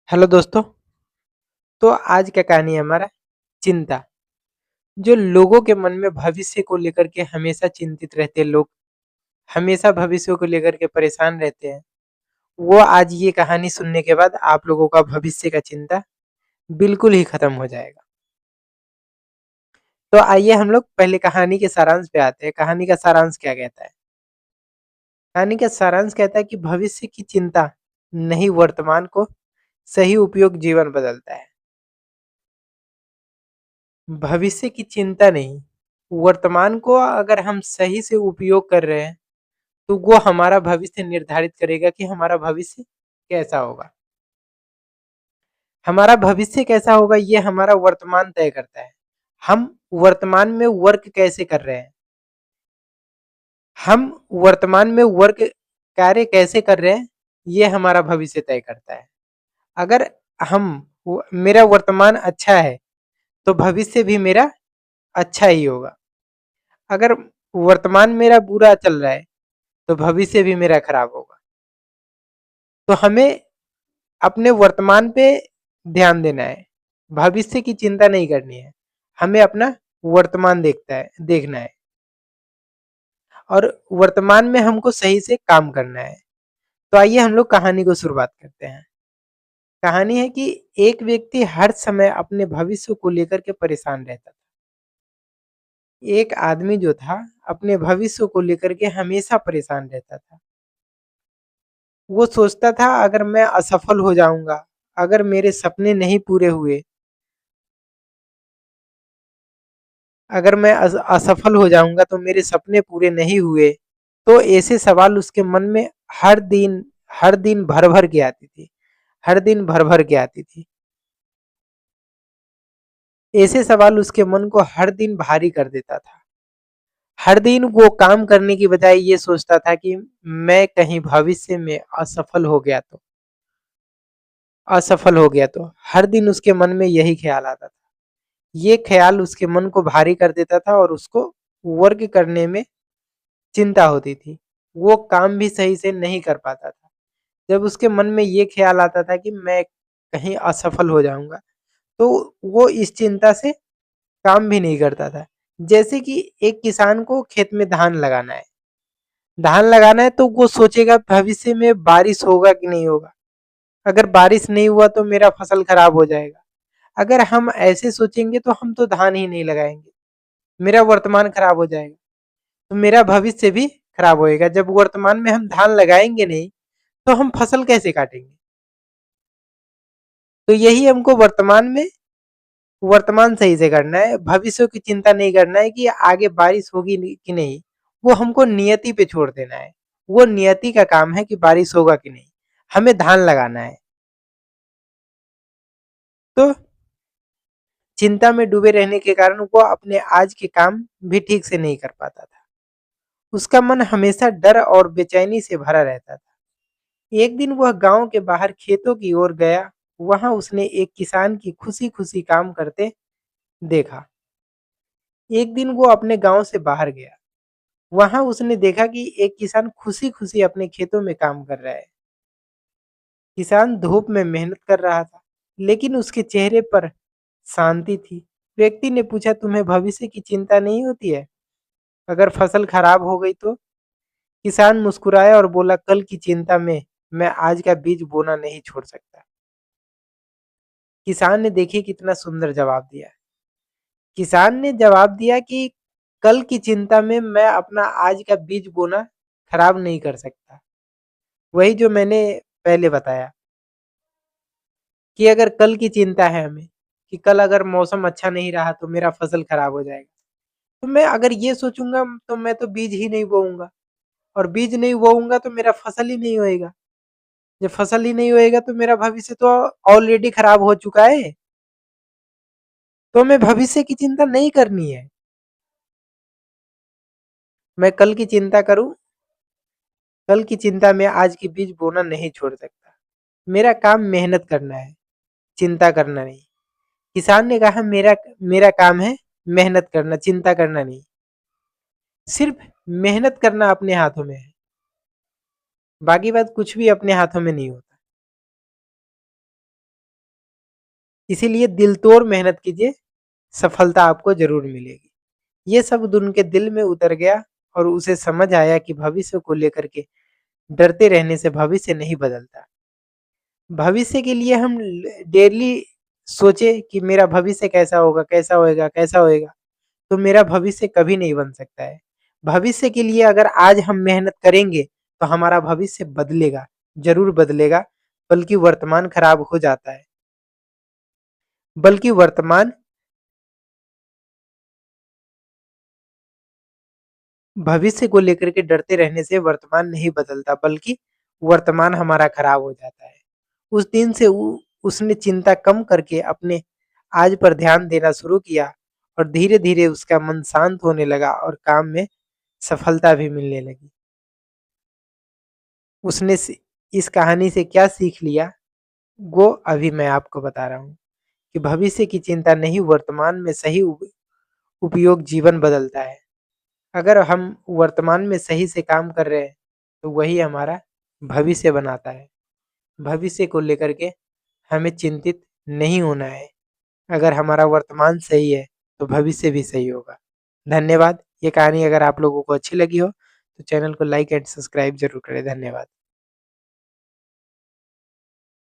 Hello दोस्तों। तो आज का कहानी है हमारा चिंता। जो लोगों के मन में भविष्य को लेकर के हमेशा चिंतित रहते हैं, लोग हमेशा भविष्य को लेकर के परेशान रहते हैं, वो आज ये कहानी सुनने के बाद आप लोगों का भविष्य का चिंता बिल्कुल ही खत्म हो जाएगा। तो आइए हम लोग पहले कहानी के सारांश पे आते हैं। कहानी का सारांश क्या कहता है? कहानी का सारांश कहता है कि भविष्य की चिंता नहीं, वर्तमान को सही उपयोग जीवन बदलता है। भविष्य की चिंता नहीं, वर्तमान को अगर हम सही से उपयोग कर रहे हैं तो वो हमारा भविष्य निर्धारित करेगा कि हमारा भविष्य कैसा होगा। हमारा भविष्य कैसा होगा ये हमारा वर्तमान तय करता है। हम वर्तमान में वर्क कैसे कर रहे हैं, हम वर्तमान में वर्क कार्य कैसे कर रहे हैं, ये हमारा भविष्य तय करता है। अगर हम मेरा वर्तमान अच्छा है तो भविष्य भी मेरा अच्छा ही होगा। अगर वर्तमान मेरा बुरा चल रहा है तो भविष्य भी मेरा खराब होगा। तो हमें अपने वर्तमान पे ध्यान देना है, भविष्य की चिंता नहीं करनी है। हमें अपना वर्तमान देखना है और वर्तमान में हमको सही से काम करना है। तो आइए हम लोग कहानी को शुरुआत करते हैं। कहानी है कि एक व्यक्ति हर समय अपने भविष्य को लेकर के परेशान रहता था। एक आदमी जो था अपने भविष्य को लेकर के हमेशा परेशान रहता था। वो सोचता था अगर मैं असफल हो जाऊंगा, अगर मेरे सपने नहीं पूरे हुए, अगर मैं असफल हो जाऊंगा तो मेरे सपने पूरे नहीं हुए, तो ऐसे सवाल उसके मन में हर दिन हर दिन भर भर के आती थी, हर दिन भर भर के आती थी। ऐसे सवाल उसके मन को हर दिन भारी कर देता था। हर दिन वो काम करने की बजाय ये सोचता था कि मैं कहीं भविष्य में असफल हो गया तो हर दिन उसके मन में यही ख्याल आता था। ये ख्याल उसके मन को भारी कर देता था और उसको वर्क करने में चिंता होती थी। वो काम भी सही से नहीं कर पाता था। जब उसके मन में ये ख्याल आता था कि मैं कहीं असफल हो जाऊंगा, तो वो इस चिंता से काम भी नहीं करता था। जैसे कि एक किसान को खेत में धान लगाना है तो वो सोचेगा भविष्य में बारिश होगा कि नहीं होगा। अगर बारिश नहीं हुआ तो मेरा फसल खराब हो जाएगा। अगर हम ऐसे सोचेंगे तो हम तो धान ही नहीं लगाएंगे, मेरा वर्तमान खराब हो जाएगा, तो मेरा भविष्य भी खराब होएगा। जब वर्तमान में हम धान लगाएंगे नहीं तो हम फसल कैसे काटेंगे? तो यही हमको वर्तमान सही से करना है। भविष्य की चिंता नहीं करना है कि आगे बारिश होगी कि नहीं। वो हमको नियति पे छोड़ देना है। वो नियति का काम है कि बारिश होगा कि नहीं, हमें धान लगाना है। तो चिंता में डूबे रहने के कारण वो अपने आज के काम भी ठीक से नहीं कर पाता था। उसका मन हमेशा डर और बेचैनी से भरा रहता था। एक दिन वह गांव के बाहर खेतों की ओर गया। वहां उसने एक किसान की खुशी खुशी काम करते देखा। एक दिन वो अपने गांव से बाहर गया। वहां उसने देखा कि एक किसान खुशी खुशी अपने खेतों में काम कर रहा है। किसान धूप में मेहनत कर रहा था, लेकिन उसके चेहरे पर शांति थी। व्यक्ति ने पूछा, तुम्हें भविष्य की चिंता नहीं होती है? अगर फसल खराब हो गई तो? किसान मुस्कुराया और बोला, कल की चिंता में मैं आज का बीज बोना नहीं छोड़ सकता। किसान ने देखिए कितना सुंदर जवाब दिया। किसान ने जवाब दिया कि कल की चिंता में मैं अपना आज का बीज बोना खराब नहीं कर सकता। वही जो मैंने पहले बताया कि अगर कल की चिंता है हमें कि कल अगर मौसम अच्छा नहीं रहा तो मेरा फसल खराब हो जाएगा, तो मैं अगर ये सोचूंगा तो मैं तो बीज ही नहीं बोऊंगा, और बीज नहीं बोऊंगा तो मेरा फसल ही नहीं होएगा। जब फसल ही नहीं होएगा तो मेरा भविष्य तो ऑलरेडी खराब हो चुका है। तो हमें भविष्य की चिंता नहीं करनी है। मैं कल की चिंता करूं, कल की चिंता में आज की बीज बोना नहीं छोड़ सकता। मेरा काम मेहनत करना है, चिंता करना नहीं। किसान ने कहा, मेरा मेरा काम है मेहनत करना, चिंता करना नहीं। सिर्फ मेहनत करना अपने हाथों में है, बाकी बात कुछ भी अपने हाथों में नहीं होता। इसीलिए दिल तोड़ मेहनत कीजिए, सफलता आपको ज़रूर मिलेगी। ये शब्द उनके दिल में उतर गया और उसे समझ आया कि भविष्य को लेकर के डरते रहने से भविष्य नहीं बदलता। भविष्य के लिए हम डेली सोचे कि मेरा भविष्य कैसा होगा, कैसा होएगा, कैसा होएगा, तो मेरा भविष्य कभी नहीं बन सकता है। भविष्य के लिए अगर आज हम मेहनत करेंगे, तो हमारा भविष्य बदलेगा, ज़रूर बदलेगा, बल्कि वर्तमान खराब हो जाता है। बल्कि वर्तमान भविष्य को लेकर के डरते रहने से वर्तमान नहीं बदलता, बल्कि वर्तमान हमारा खराब हो जाता है। उस दिन से उसने चिंता कम करके अपने आज पर ध्यान देना शुरू किया और धीरे-धीरे उसका मन शांत होने लगा और काम में सफलता भी मिलने लगी। उसने इस कहानी से क्या सीख लिया, वो अभी मैं आपको बता रहा हूँ कि भविष्य की चिंता नहीं, वर्तमान में सही उपयोग जीवन बदलता है। अगर हम वर्तमान में सही से काम कर रहे हैं, तो वही हमारा भविष्य बनाता है। भविष्य को लेकर के हमें चिंतित नहीं होना है। अगर हमारा वर्तमान सही है, तो भविष्य भी सही होगा। धन्यवाद। ये कहानी अगर आप लोगों को अच्छी लगी हो, तो चैनल को लाइक एंड सब्सक्राइब ज़रूर करें। धन्यवाद।